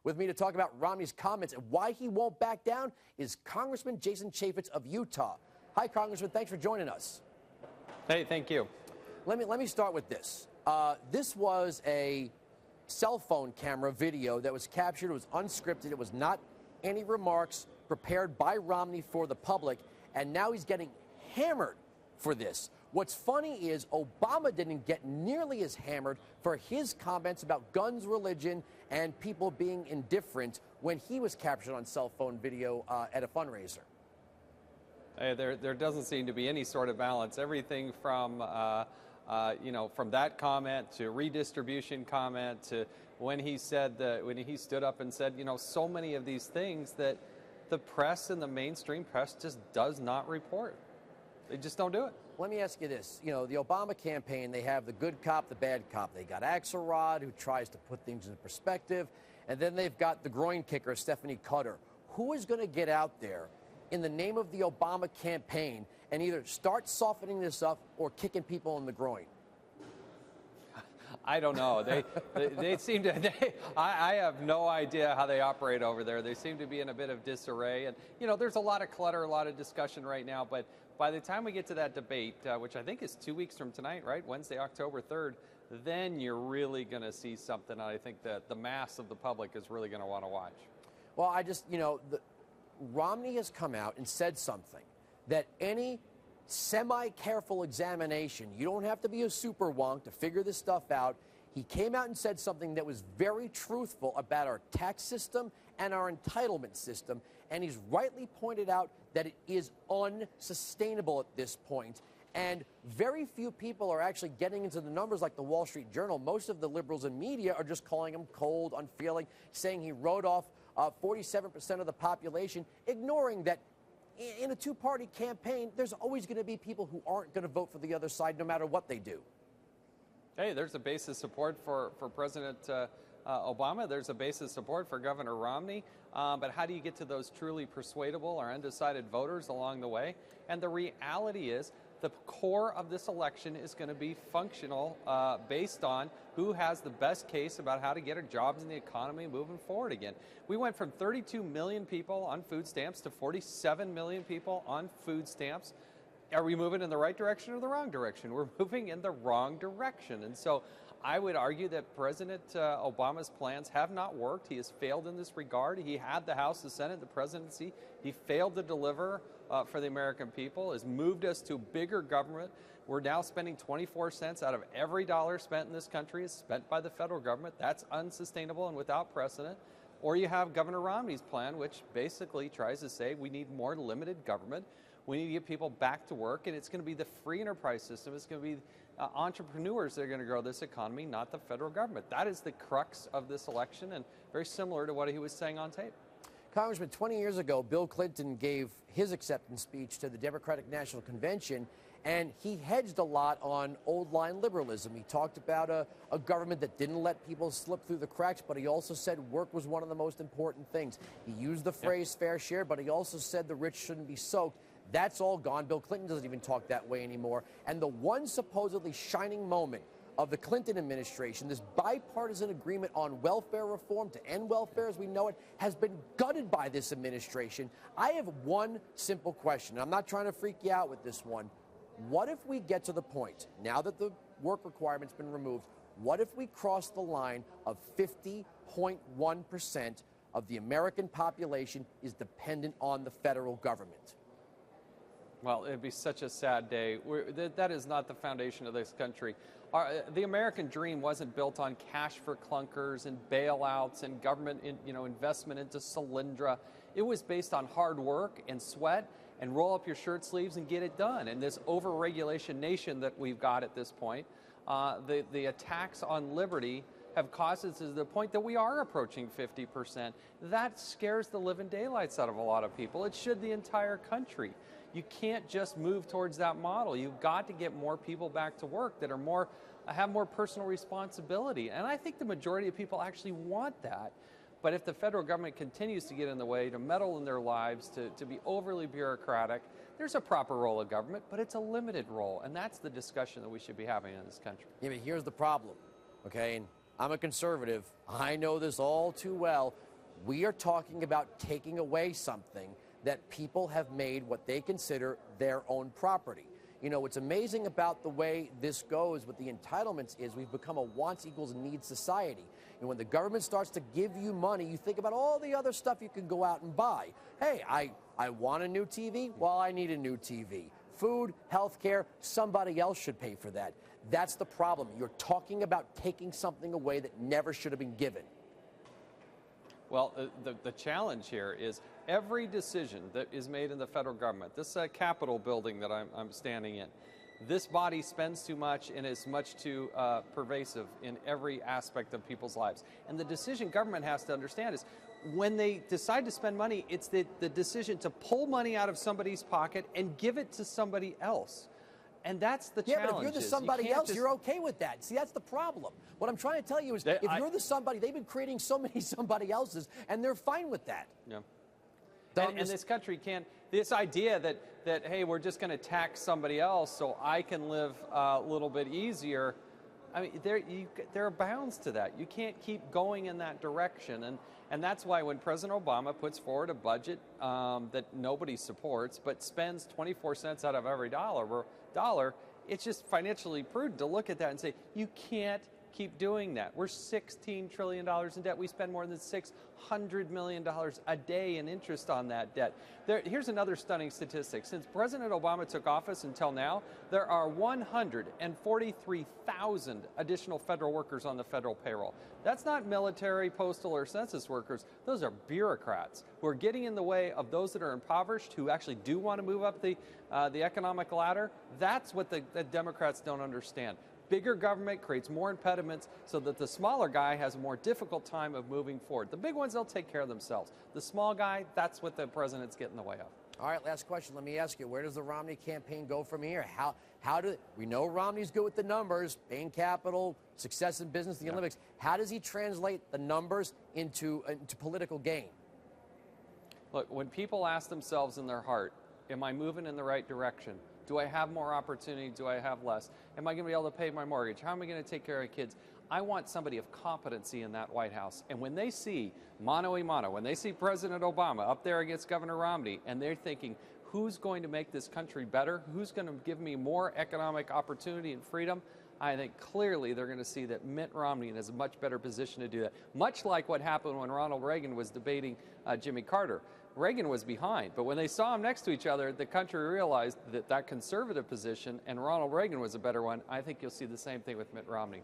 With me to talk about Romney's comments and why he won't back down is Congressman Jason Chaffetz of Utah. Hi, Congressman. Thanks for joining us. Hey, thank you. Let me start with this. This was a cell phone camera video that was captured. It was unscripted. It was not any remarks prepared by Romney for the public, and now he's getting hammered for this. What's funny is Obama didn't get nearly as hammered for his comments about guns, religion, and people being indifferent when he was captured on cell phone video at a fundraiser. Hey, there doesn't seem to be any sort of balance. Everything from from that comment to redistribution comment to when he said when he stood up and said, so many of these things that the press and the mainstream press just does not report. They just don't do it. Let me ask you this. The Obama campaign, they have the good cop, the bad cop. They got Axelrod, who tries to put things in perspective. And then they've got the groin kicker, Stephanie Cutter. Who is going to get out there in the name of the Obama campaign and either start softening this up or kicking people in the groin? I don't know. They seem to. I have no idea how they operate over there. They seem to be in a bit of disarray, and there's a lot of clutter, a lot of discussion right now. But by the time we get to that debate, which I think is 2 weeks from tonight, right, Wednesday, October 3rd, then you're really going to see something. I think that the mass of the public is really going to want to watch. Well, Romney has come out and said something that any semi-careful examination, you don't have to be a super wonk to figure this stuff out. He came out and said something that was very truthful about our tax system and our entitlement system, and he's rightly pointed out that it is unsustainable at this point. And very few people are actually getting into the numbers like the Wall Street Journal. Most of the liberals and media are just calling him cold, unfeeling, saying he wrote off 47% of the population, ignoring that in a two-party campaign, there's always going to be people who aren't going to vote for the other side no matter what they do. Hey, there's a base of support for President Obama. There's a base of support for Governor Romney. But how do you get to those truly persuadable or undecided voters along the way? And the reality is the core of this election is going to be functional based on who has the best case about how to get our jobs in the economy moving forward again. We went from 32 million people on food stamps to 47 million people on food stamps. Are we moving in the right direction or the wrong direction? We're moving in the wrong direction. And so I would argue that President Obama's plans have not worked. He has failed in this regard. He had the House, the Senate, the presidency. He failed to deliver for the American people, has moved us to bigger government. We're now spending 24 cents out of every dollar spent in this country is spent by the federal government. That's unsustainable and without precedent. Or you have Governor Romney's plan, which basically tries to say we need more limited government. We need to get people back to work, and it's going to be the free enterprise system. It's going to be entrepreneurs that are going to grow this economy, not the federal government. That is the crux of this election, and very similar to what he was saying on tape. Congressman, 20 years ago, Bill Clinton gave his acceptance speech to the Democratic National Convention, and he hedged a lot on old-line liberalism. He talked about a government that didn't let people slip through the cracks, but he also said work was one of the most important things. He used the phrase fair share, but he also said the rich shouldn't be soaked. That's all gone. Bill Clinton doesn't even talk that way anymore. And the one supposedly shining moment of the Clinton administration, this bipartisan agreement on welfare reform to end welfare as we know it, has been gutted by this administration. I have one simple question. I'm not trying to freak you out with this one. What if we get to the point, now that the work requirement's been removed, what if we cross the line of 50.1% of the American population is dependent on the federal government? Well, it'd be such a sad day. That is not the foundation of this country. The American dream wasn't built on cash for clunkers and bailouts and government investment into Solyndra. It was based on hard work and sweat and roll up your shirt sleeves and get it done. And this over-regulation nation that we've got at this point, the attacks on liberty have caused us to the point that we are approaching 50%. That scares the living daylights out of a lot of people. It should the entire country. You can't just move towards that model. You've got to get more people back to work that are have more personal responsibility. And I think the majority of people actually want that. But if the federal government continues to get in the way, to meddle in their lives, to be overly bureaucratic, there's a proper role of government, but it's a limited role. And that's the discussion that we should be having in this country. Yeah, but here's the problem, okay? And I'm a conservative. I know this all too well. We are talking about taking away something that people have made what they consider their own property. You know, what's amazing about the way this goes with the entitlements is we've become a wants equals needs society. And when the government starts to give you money, you think about all the other stuff you can go out and buy. Hey, I want a new TV? Well, I need a new TV. Food, health care, somebody else should pay for that. That's the problem. You're talking about taking something away that never should have been given. Well, the challenge here is every decision that is made in the federal government, this Capitol building that I'm standing in, this body spends too much and is much too pervasive in every aspect of people's lives. And the decision government has to understand is when they decide to spend money, it's the decision to pull money out of somebody's pocket and give it to somebody else. And that's the challenge. Yeah, but if you're the somebody else, you're okay with that. See, that's the problem. What I'm trying to tell you is if you're the somebody, they've been creating so many somebody else's, and they're fine with that. Yeah. And this country can't, this idea that hey, we're just going to tax somebody else so I can live a little bit easier, I mean, there are bounds to that. You can't keep going in that direction. And that's why when President Obama puts forward a budget that nobody supports but spends 24 cents out of every dollar, it's just financially prudent to look at that and say, you can't keep doing that. We're $16 trillion in debt. We spend more than $600 million a day in interest on that debt. Here's another stunning statistic. Since President Obama took office until now, there are 143,000 additional federal workers on the federal payroll. That's not military, postal, or census workers. Those are bureaucrats who are getting in the way of those that are impoverished, who actually do want to move up the economic ladder. That's what the Democrats don't understand. Bigger government creates more impediments so that the smaller guy has a more difficult time of moving forward. The big ones, they'll take care of themselves. The small guy, that's what the president's getting in the way of. All right, last question. Let me ask you, where does the Romney campaign go from here? We know Romney's good with the numbers, paying capital, success in business, the Olympics. How does he translate the numbers into political gain? Look, when people ask themselves in their heart, am I moving in the right direction? Do I have more opportunity? Do I have less? Am I going to be able to pay my mortgage? How am I going to take care of kids? I want somebody of competency in that White House. And when they see mano a mano, when they see President Obama up there against Governor Romney, and they're thinking, who's going to make this country better? Who's going to give me more economic opportunity and freedom? I think clearly they're going to see that Mitt Romney is a much better position to do that. Much like what happened when Ronald Reagan was debating Jimmy Carter. Reagan was behind, but when they saw them next to each other, the country realized that conservative position and Ronald Reagan was a better one. I think you'll see the same thing with Mitt Romney.